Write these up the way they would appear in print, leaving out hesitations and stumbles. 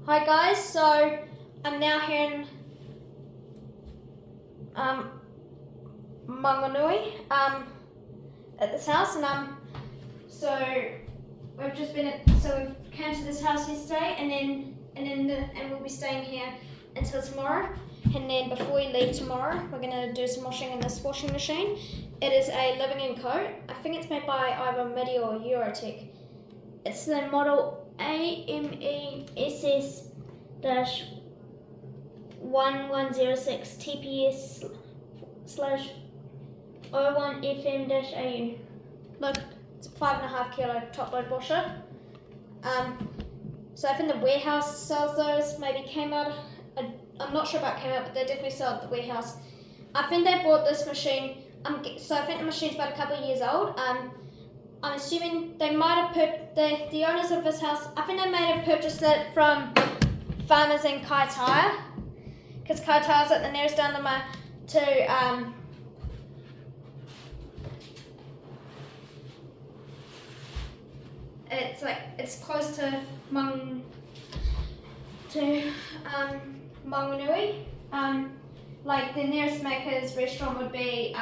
Hi guys, so I'm now here in Manganui at this house, and so we've we've came to this house yesterday, and we'll be staying here until tomorrow. And then before we leave tomorrow, we're gonna do some washing in this washing machine. It is a living-in coat. I think it's made by either midea or eurotech. It's the model AMESS-1106 TPS/01FM-AU. Look, it's a 5.5 kilo top load washer. So I think the warehouse sells those. Maybe came out. I'm not sure about came out, but they definitely sell at the warehouse. I think they bought this machine. So I think the machine's about a couple of years old. I'm assuming they might have the owners of this house. I think they may have purchased it from farmers in Kaitaia, because Kaitaia's at the nearest down to it's close to Manganui. Like the nearest Macca's restaurant would be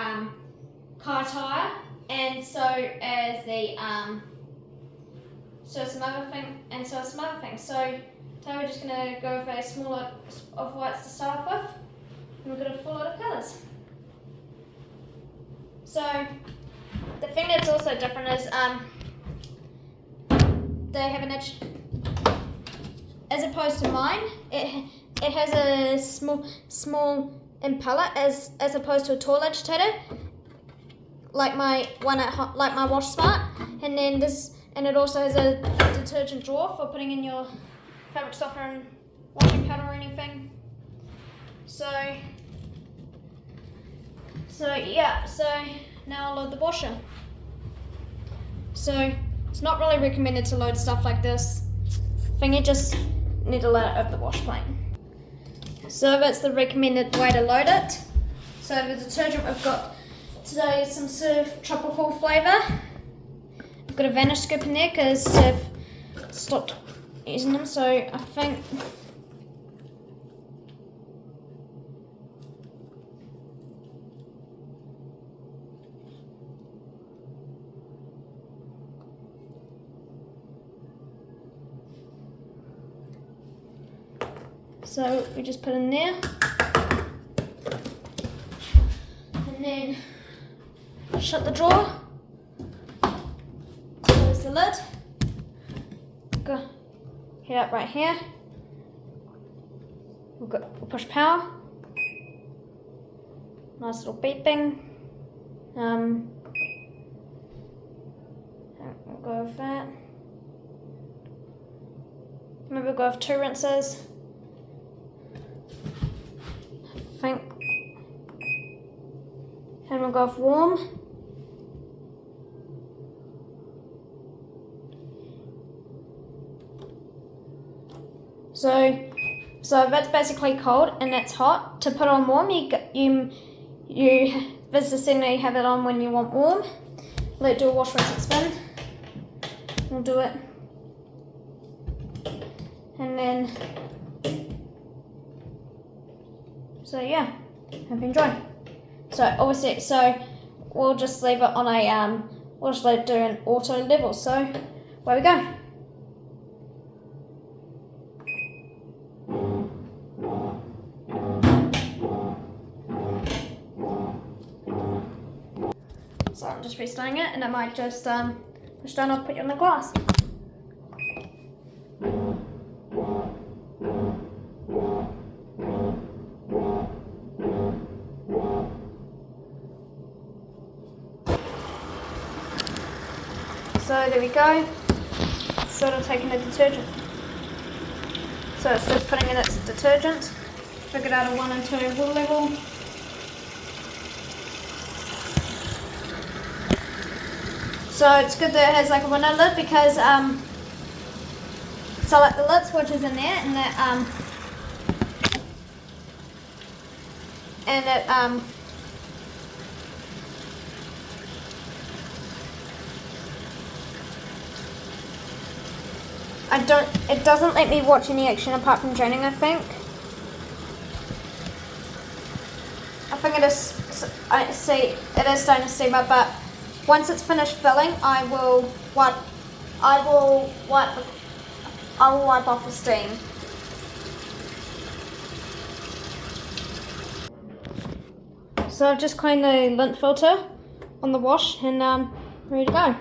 Kaitaia, and so as the some other things. So today we're just gonna go with a small lot of whites to start off with, and we've got a full lot of colours. So the thing that's also different is they have an edge, as opposed to mine. It has a small impeller as opposed to a tall agitator, like my one like my Wash Smart, and then and it also has a detergent drawer for putting in your fabric softener and washing powder or anything. So yeah, so now I'll load the washer. So it's not really recommended to load stuff like this. I think you just need to let it over the wash plate. So that's the recommended way to load it. So the detergent we've got today is some Surf tropical flavour. I've got a Vanish scoop in there because Surf stopped using them, so I think so we just put in there, and then shut the drawer, close the lid, go heat up right here, we'll push power, nice little beeping, we'll go with that, maybe we'll go with 2 rinses. And we'll go with warm. So that's basically cold and that's hot. To put on warm, you visit the setting, you have it on when you want warm. Let it do a wash, rinse and spin. We'll do it. And then, so yeah, hope you enjoy. So obviously, we'll just leave it on a we'll just let it do an auto level. So away we go. So I'm just restarting it, and I might just push down or put you on the glass. So there we go, it's sort of taking the detergent. So it's just putting in its detergent, figured out a 1 and 2 wool level. So it's good that it has like a window lid because, so like the lid switch is in there, and that, it doesn't let me watch any action apart from draining, I think. I think it is, it is starting to steam up, but once it's finished filling, I will wipe off the steam. So I've just cleaned the lint filter on the wash and ready to go.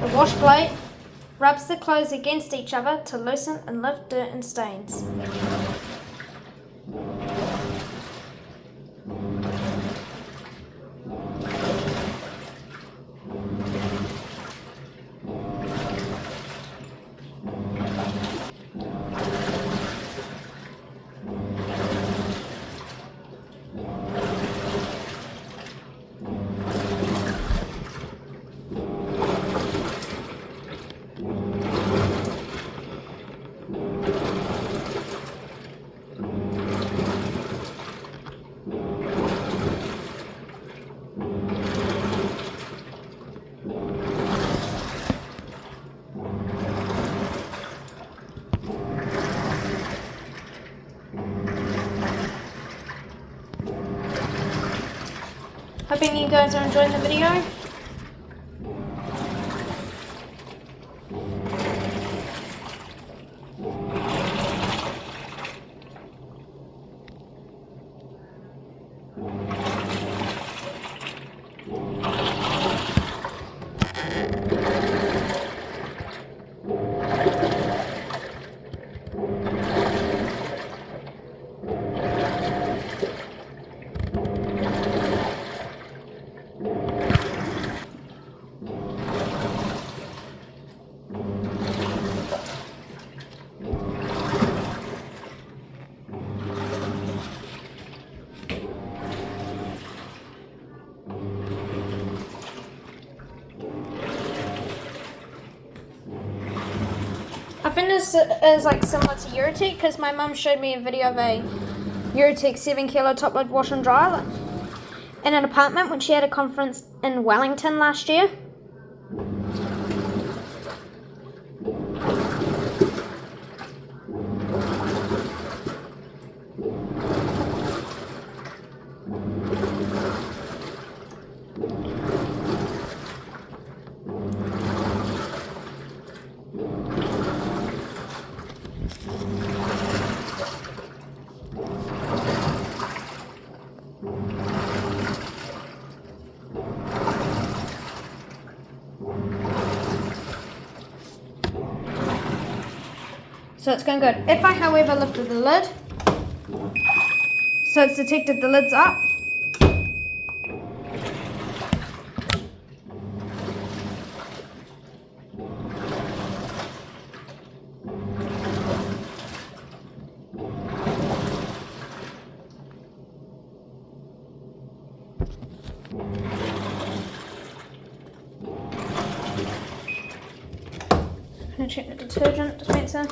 The wash plate rubs the clothes against each other to loosen and lift dirt and stains. Hoping you guys are enjoying the video. I think this is like similar to eurotech because my mum showed me a video of a eurotech 7 kilo top load wash and dryer in an apartment when she had a conference in Wellington last year. So it's going good. If I, however, lifted the lid, so it's detected the lid's up. I'm going to check the detergent dispenser.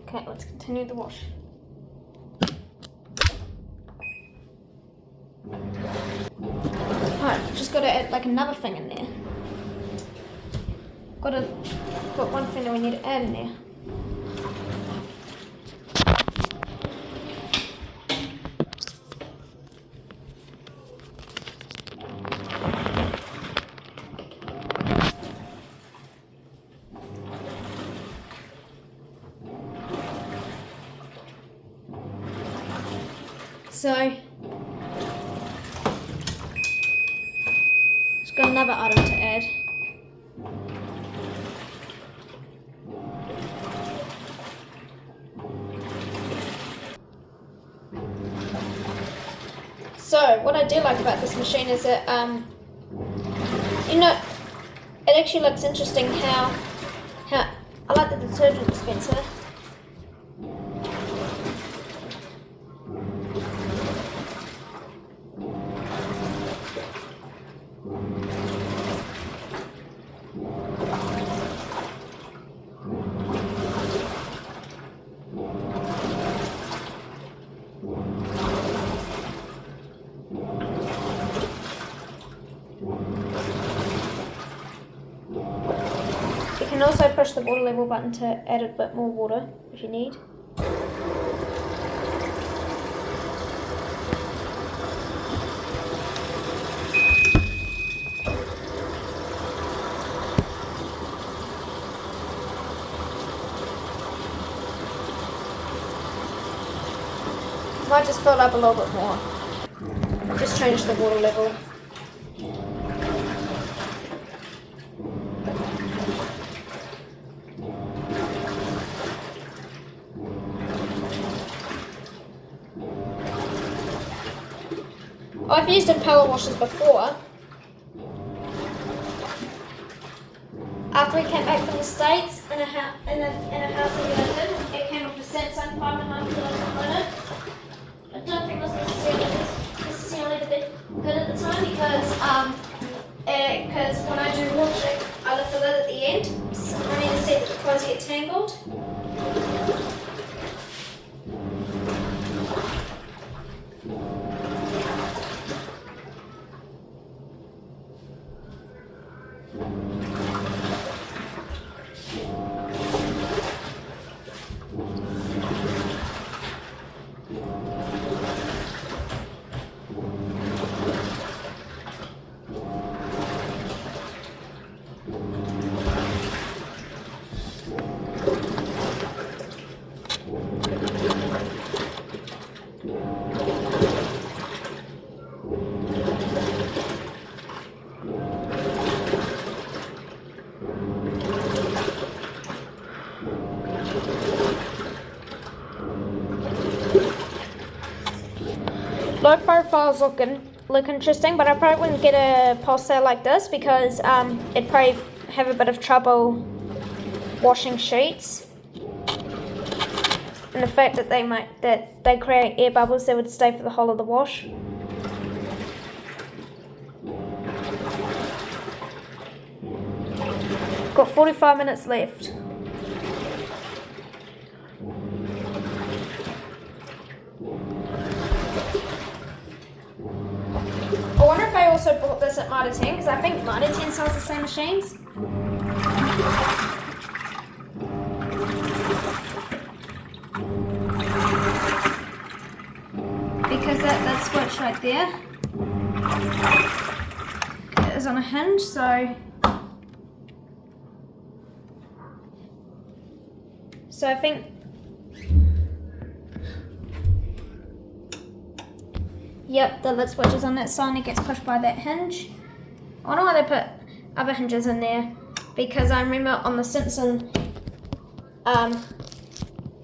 Okay, let's continue the wash. Alright, just got to add like another thing in there. Got one thing that we need to add in there. So Got another item to add. So what I do like about this machine is that you know, it actually looks interesting how I like the detergent dispenser. You can also push the water level button to add a bit more water if you need. Might just fill it up a little bit more. Just change the water level. I've used impeller washers before. After we came back from the States in a house that we lived in, it came off a Samsung 5.5 kilo motor. I don't think it was necessarily good at the time because when I do washing, I lift the lid at the end. So I need to see that the clothes get tangled. Low profiles look interesting, but I probably wouldn't get a pulsar like this because it'd probably have a bit of trouble washing sheets. And the fact that they create air bubbles that would stay for the whole of the wash. Got 45 minutes left. I wonder if I also bought this at Mitre 10 because I think Mitre 10 sells the same machines. Because that switch right there is on a hinge, so I think yep, the lid switch is on that side and it gets pushed by that hinge. I wonder why they put other hinges in there, because I remember on the Simpson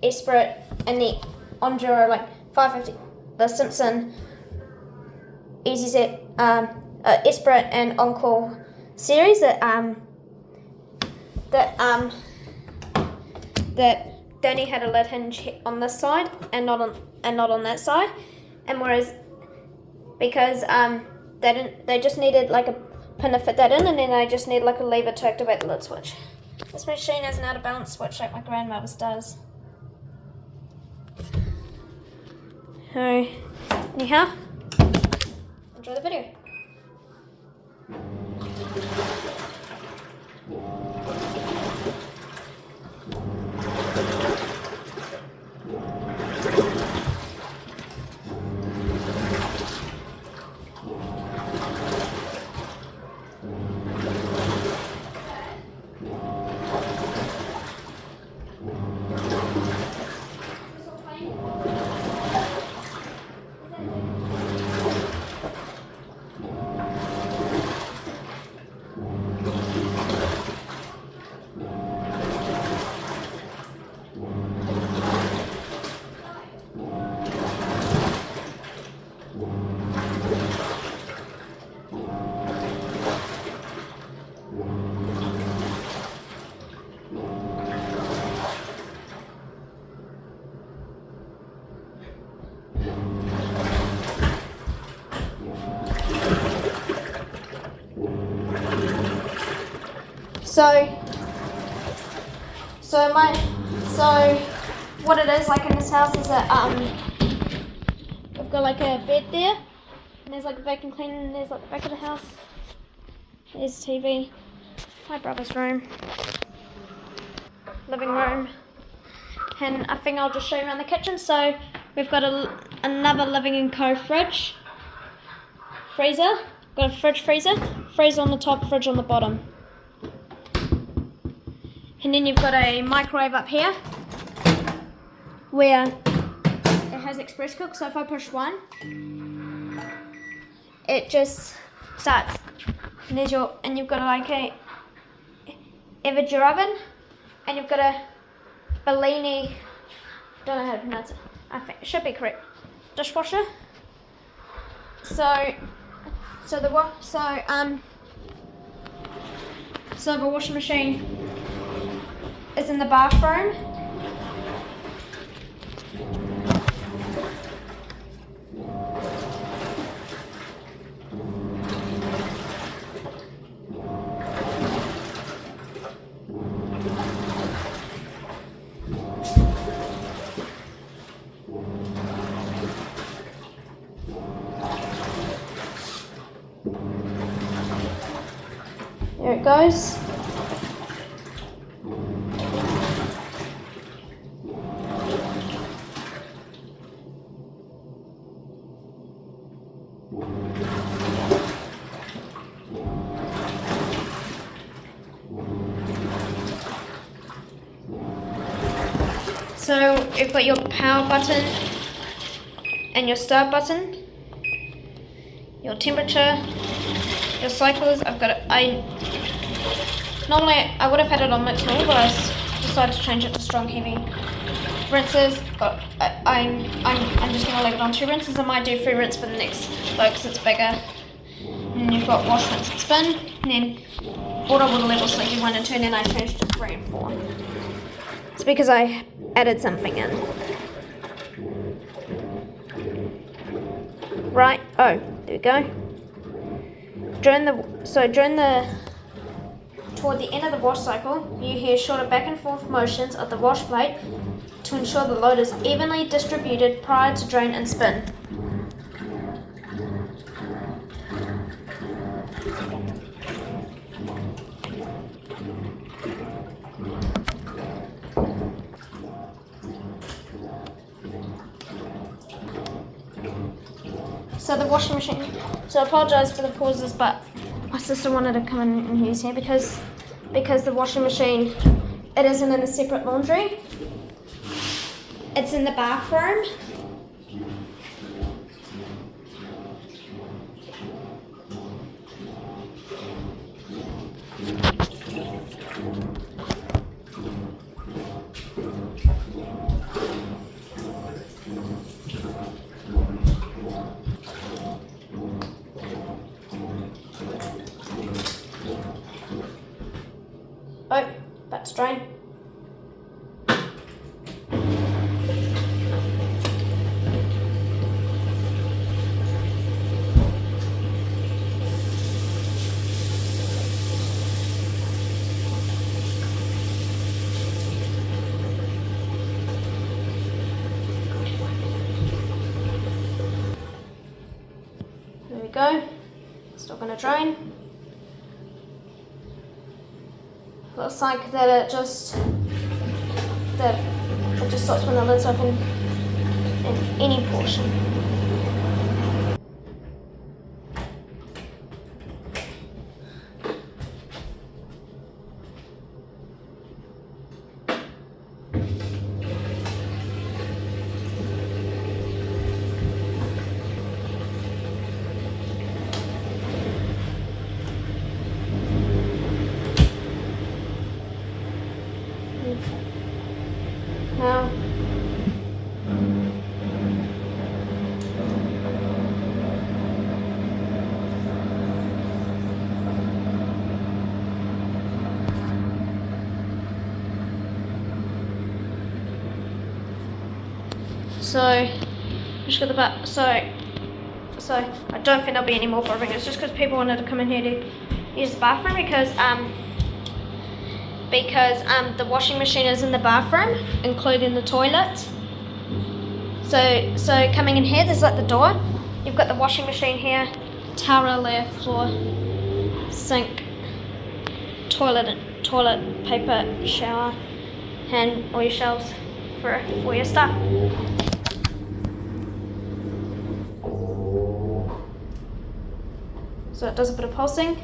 Esprit and the Enduro like 550, the Simpson EasyZ Esprit and Encore series that they only had a lid hinge on this side and not on that side, and whereas because they just needed like a pin to fit that in, and then they just need like a lever to activate the lid switch. This machine has an out of balance switch like my grandmother's does. So anyhow, enjoy the video. So what it is like in this house is that we've got like a bed there, and there's like a vacuum cleaner, and there's like the back of the house. There's TV, my brother's room, living room, and I think I'll just show you around the kitchen. So we've got another Living & Co freezer, got a freezer on the top, fridge on the bottom. And then you've got a microwave up here where it has express cook, so if I push one, it just starts. And you've got like a Everger oven, and you've got a Bellini, don't know how to pronounce it, I think it should be correct, dishwasher. So the washing machine is in the bathroom. There it goes. So you've got your power button and your start button, your temperature, your cycles. Normally I would have had it on mixed normal, but I decided to change it to strong heavy. Rinses, I'm just going to leave it on 2 rinses. I might do 3 rinses for the next though because it's bigger. And then you've got wash, rinse and spin, and then water level sleepy 1 and 2, and then I changed to 3 and 4. It's because I added something in. Right, oh, there we go. Toward the end of the wash cycle, you hear shorter back and forth motions of the wash plate to ensure the load is evenly distributed prior to drain and spin. So the washing machine, so I apologise for the pauses, but my sister wanted to come in and use here because the washing machine, it isn't in a separate laundry. It's in the bathroom. Oh, about to drain. There we go. Still going to drain. Looks like that it just stops when the lid's open in any portion. Now, so just got the butt. So I don't think there'll be any more bothering. It's just because people wanted to come in here to use the bathroom because because the washing machine is in the bathroom, including the toilet. So coming in here, there's like the door. You've got the washing machine here, towel layer, floor, sink, toilet paper, shower, and all your shelves for your stuff. So it does a bit of pulsing.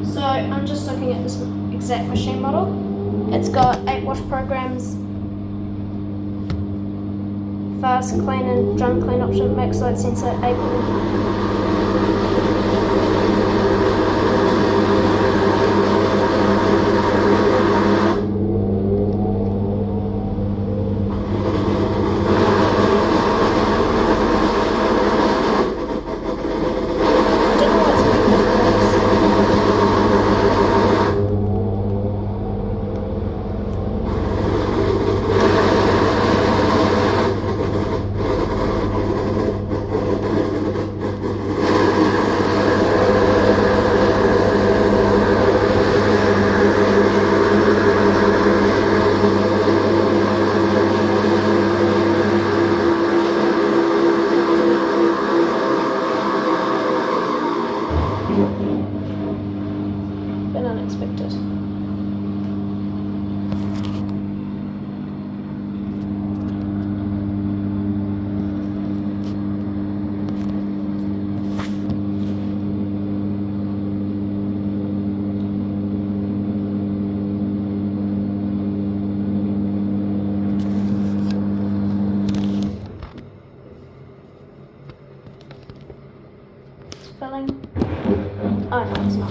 So I'm just looking at this exact machine model. It's got 8 wash programs, fast clean and drum clean option, max light sensor, able. Been unexpected. It's filling. Oh no, it's not.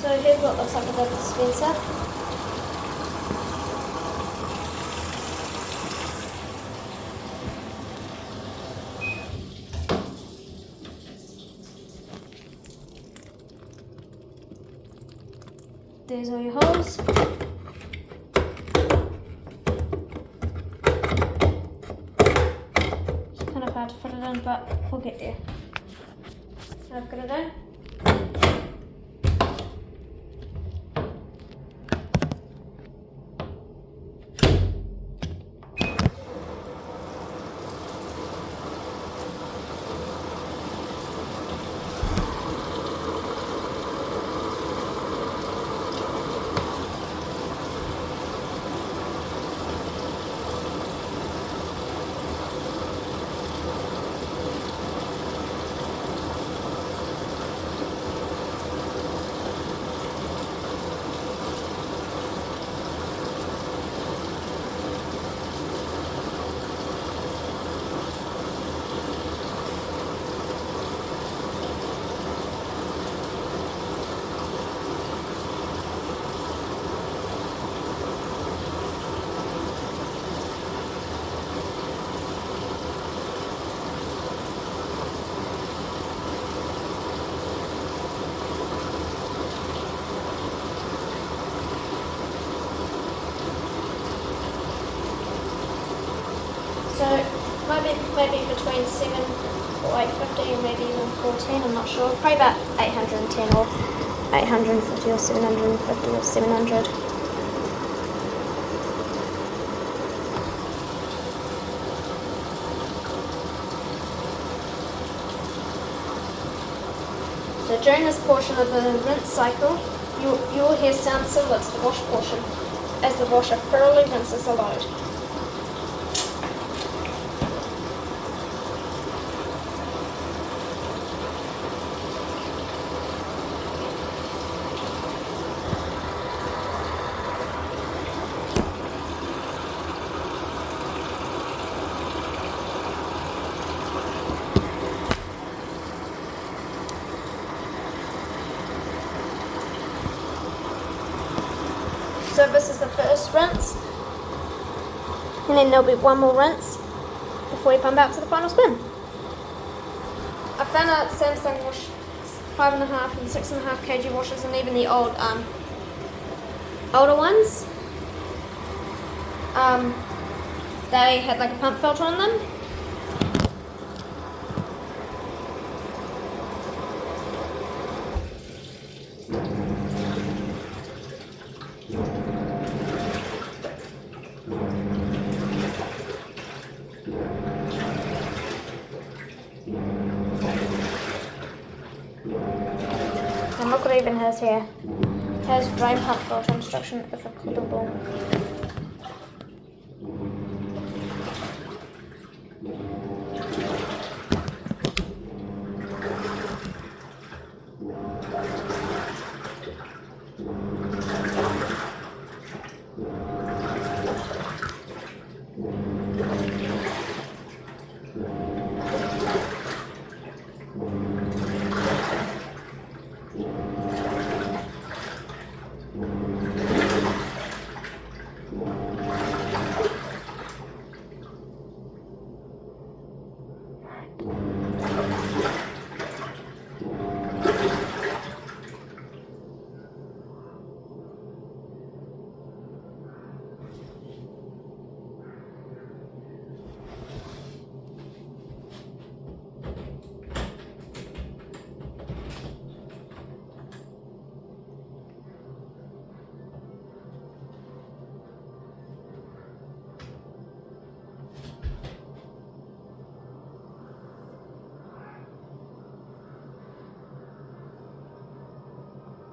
So here's what looks like a bit dispenser. There's all your holes. It's kind of hard to fit it in, but we'll get there. I've got it in. maybe between 7 or 850 or maybe even 410, I'm not sure. Probably about 810 or 850 or 750 or 700. So during this portion of the rinse cycle, you will hear sounds similar to the wash portion as the washer thoroughly rinses the load. So this is the first rinse, and then there'll be one more rinse before we pump out to the final spin. I found out Samsung wash 5.5 and 6.5 kg washers, and even the old older ones, they had like a pump filter on them. And look what it even has here. It has drain pump filter instruction if applicable.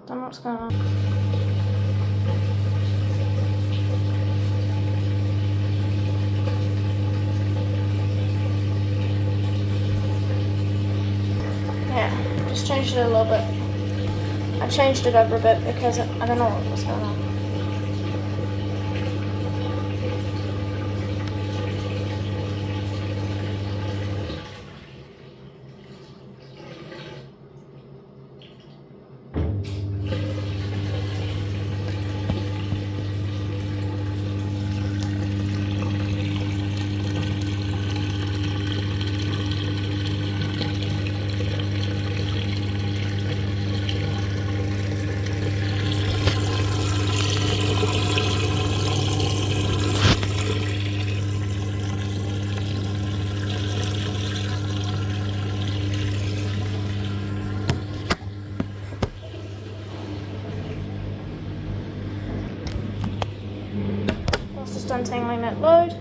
Don't know what's going on. Yeah, just changed it a little bit. I changed it over a bit because I don't know what was going on. Just untangling that load.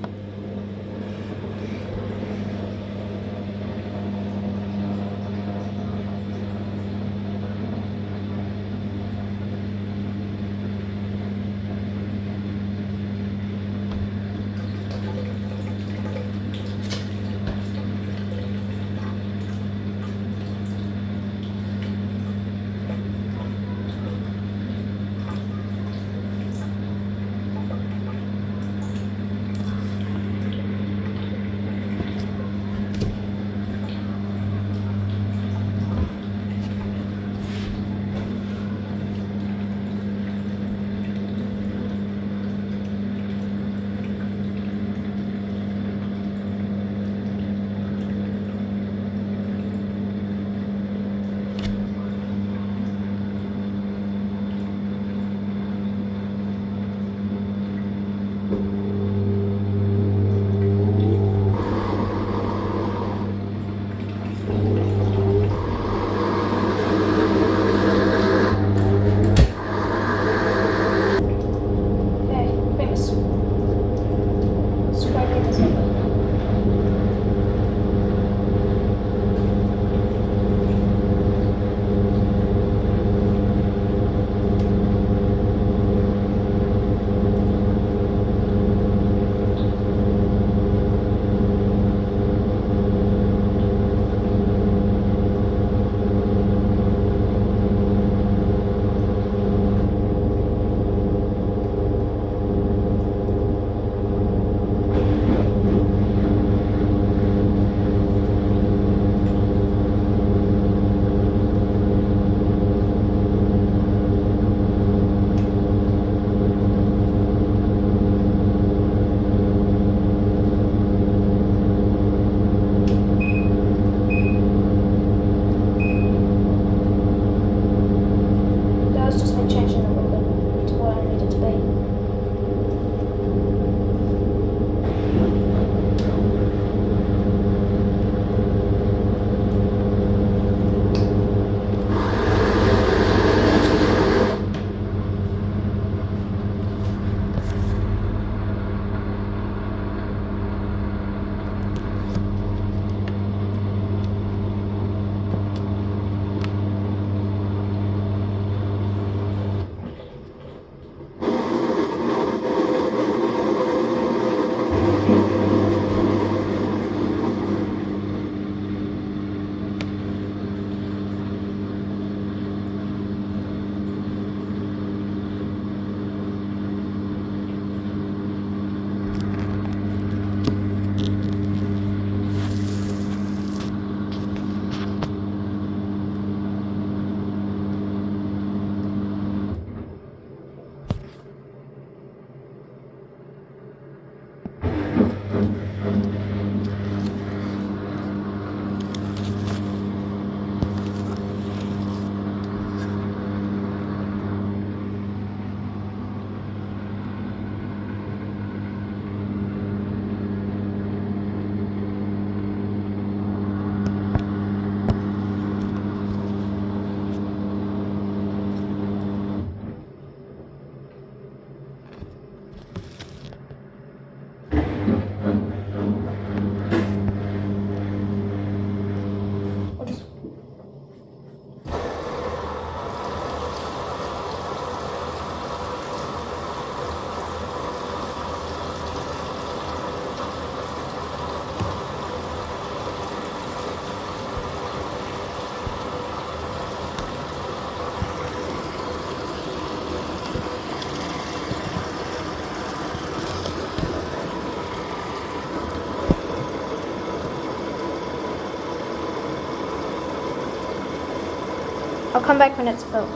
I'll come back when it's filled.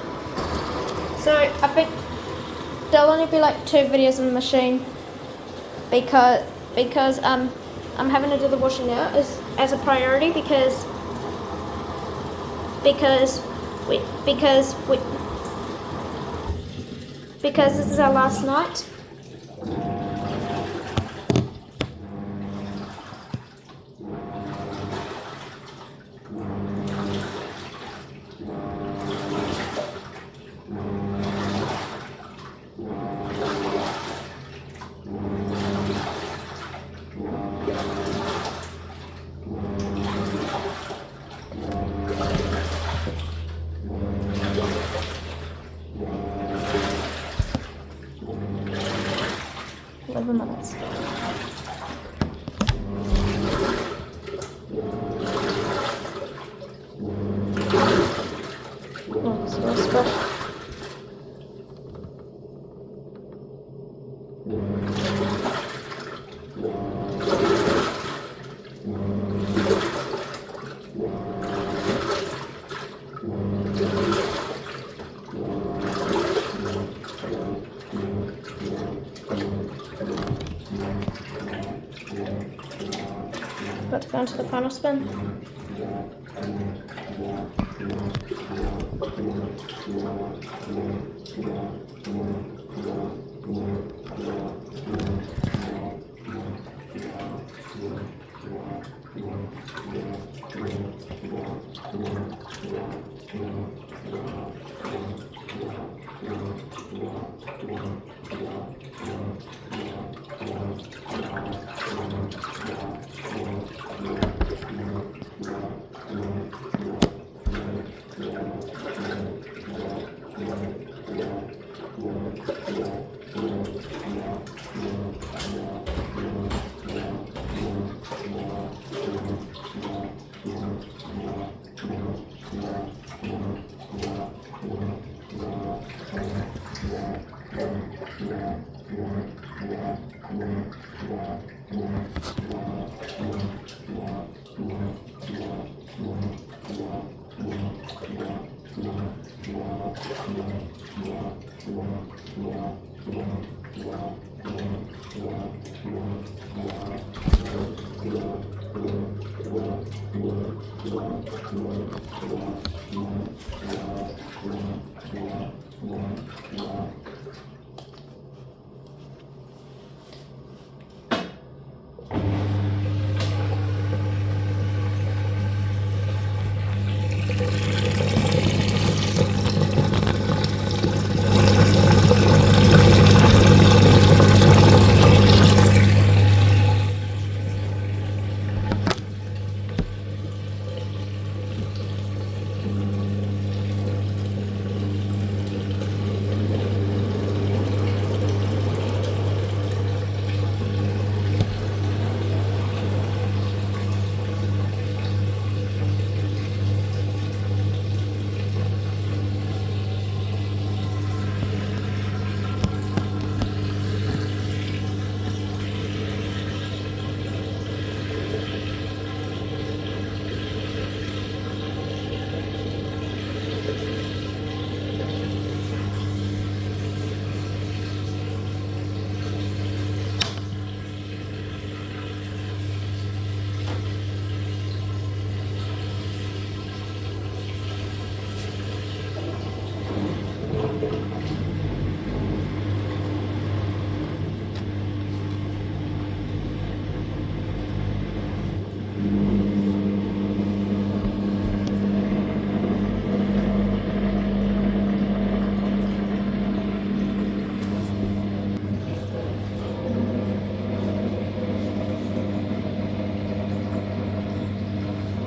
So I think there'll only be like 2 videos on the machine because I'm having to do the washing now as a priority because this is our last night. Minutes. Oh, so spread. About to go into the final spin.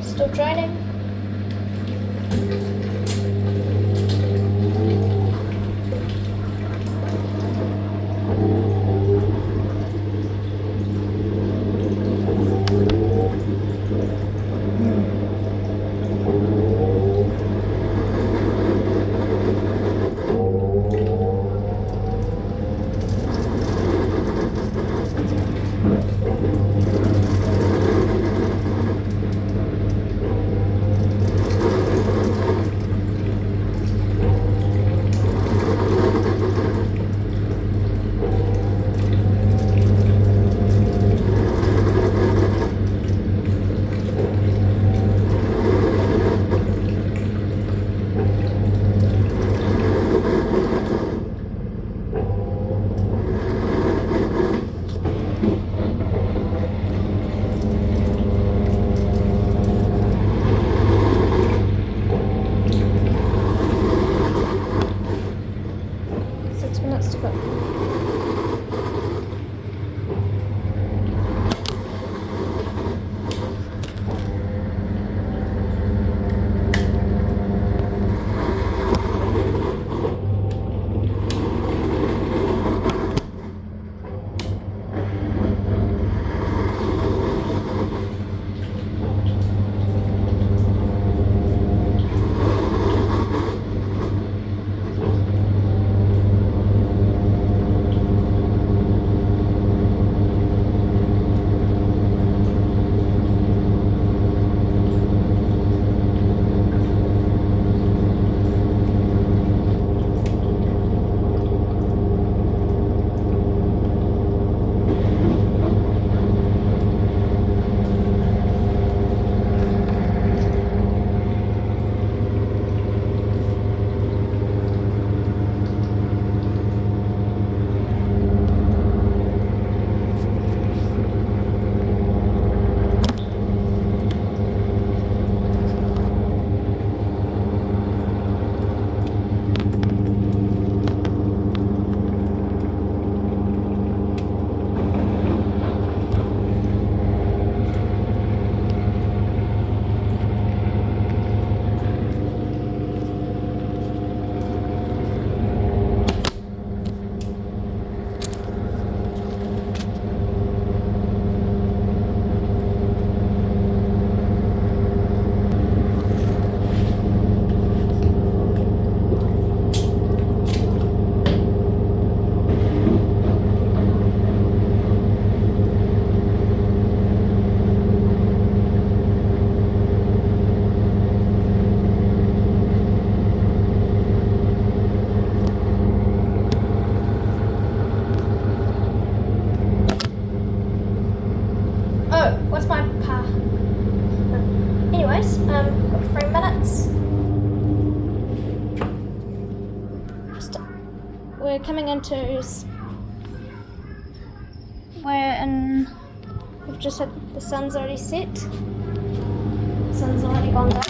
Still draining. to cook. Oh, what's my pa? Anyways, got 3 minutes. We're coming into. We've just had the sun's already set. Sun's already gone down.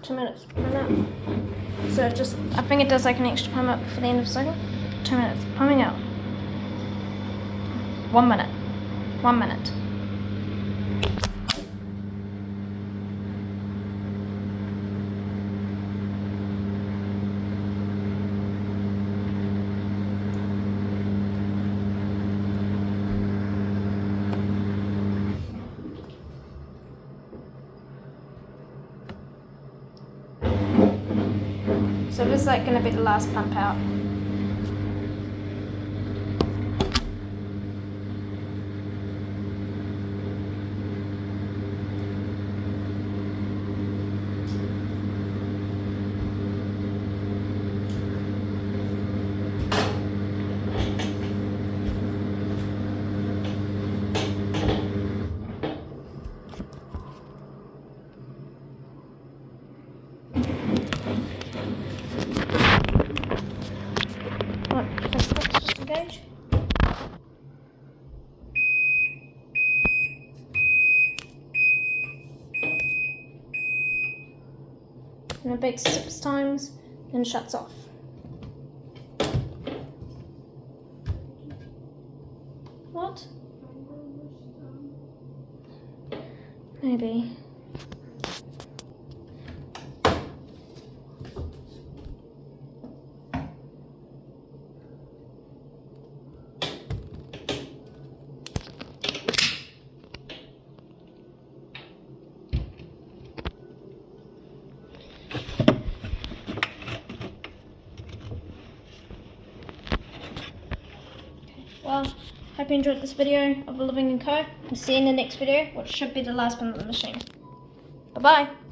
Minutes. Minute. So I think it does like an extra pump up for the end of the cycle. 2 minutes, pumping out. 1 minute. 1 minute. So this is like going to be the last pump out. and it bakes 6 times and shuts off. What? Maybe. Well, hope you enjoyed this video of Living & Co. And see you in the next video, which should be the last one on the machine. Bye-bye.